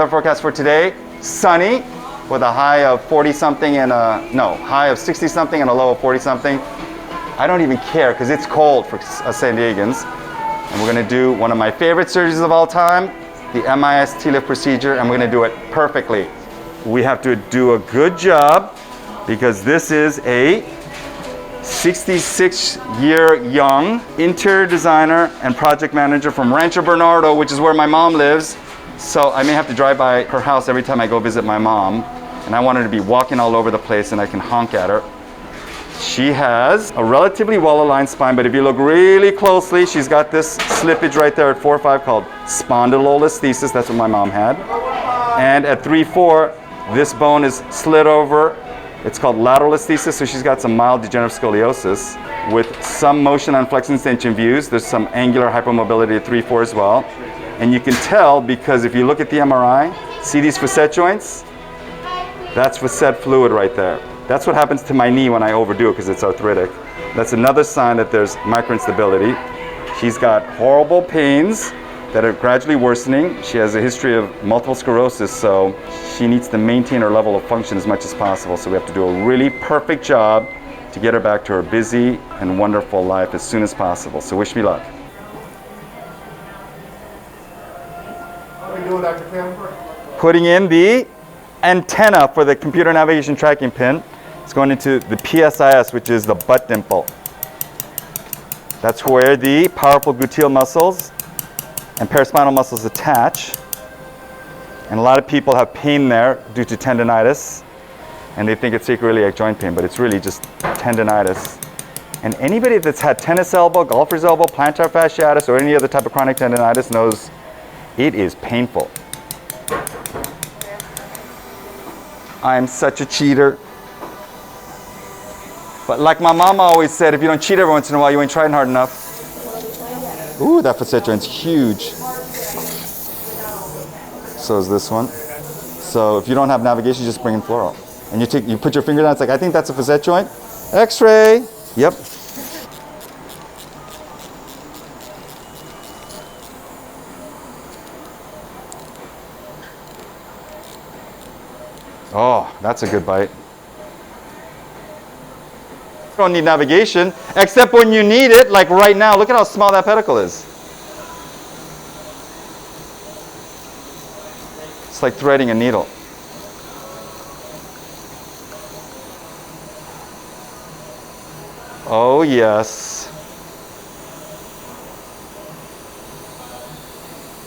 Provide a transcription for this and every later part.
Weather forecast for today, sunny with a high of 40 something and high of 60 something and a low of 40 something. I don't even care because it's cold for us San Diegans. And we're gonna do one of my favorite surgeries of all time, the MIS TLIF procedure, and we're gonna do it perfectly. We have to do a good job because this is a 66-year young interior designer and project manager from Rancho Bernardo, which is where my mom lives. So I may have to drive by her house every time I go visit my mom. And I want her to be walking all over the place and I can honk at her. She has a relatively well-aligned spine, but if you look really closely, she's got this slippage right there at 4-5 called spondylolisthesis. That's what my mom had. And at 3-4, this bone is slid over. It's called lateral listhesis, so she's got some mild degenerative scoliosis with some motion on flexion extension views. There's some angular hypermobility at 3-4 as well. And you can tell because if you look at the MRI, see these facet joints? That's facet fluid right there. That's what happens to my knee when I overdo it because it's arthritic. That's another sign that there's microinstability. She's got horrible pains that are gradually worsening. She has a history of multiple sclerosis, so she needs to maintain her level of function as much as possible. So we have to do a really perfect job to get her back to her busy and wonderful life as soon as possible. So wish me luck. What are you doing, Dr. Kim? Putting in the antenna for the computer navigation tracking pin. It's going into the PSIS, which is the butt dimple. That's where the powerful gluteal muscles and paraspinal muscles attach. And a lot of people have pain there due to tendonitis, and they think it's sacroiliac joint pain, but it's really just tendonitis. And anybody that's had tennis elbow, golfer's elbow, plantar fasciitis, or any other type of chronic tendonitis knows it is painful. I am such a cheater. But like my mama always said, if you don't cheat every once in a while, you ain't trying hard enough. Ooh, that facet joint's huge. So is this one. So if you don't have navigation, just bring in fluoro. And you put your finger down, it's like, I think that's a facet joint. X-ray. Yep. Oh, that's a good bite. You don't need navigation, except when you need it, like right now. Look at how small that pedicle is. It's like threading a needle. Oh, yes.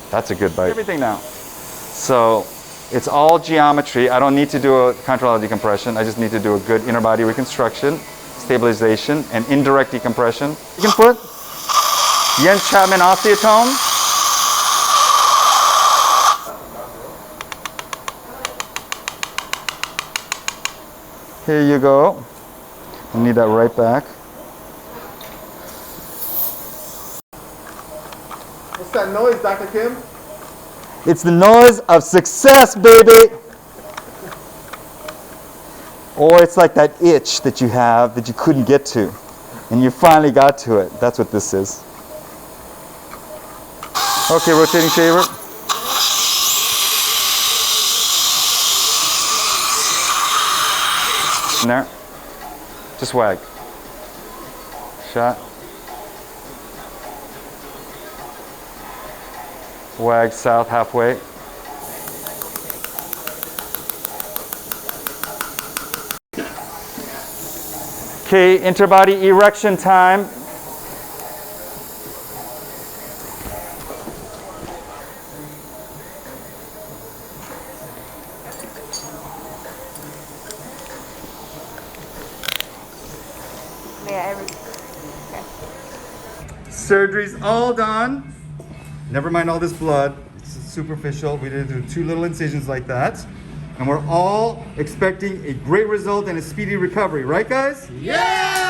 That's a good bite. Everything now. So it's all geometry. I don't need to do a contralateral decompression. I just need to do a good inner body reconstruction, stabilization, and indirect decompression. You can put Jens Chapman osteotome. Here you go. I need that right back. What's that noise, Dr. Kim? It's the noise of success, baby. Or it's like that itch that you have that you couldn't get to, and you finally got to it. That's what this is. Okay, rotating shaver. In there. Just wag. Shot. Wag south halfway. Okay, interbody erection time. Surgery's all done. Never mind all this blood. It's superficial. We did do 2 little incisions like that. And we're all expecting a great result and a speedy recovery, right guys? Yeah!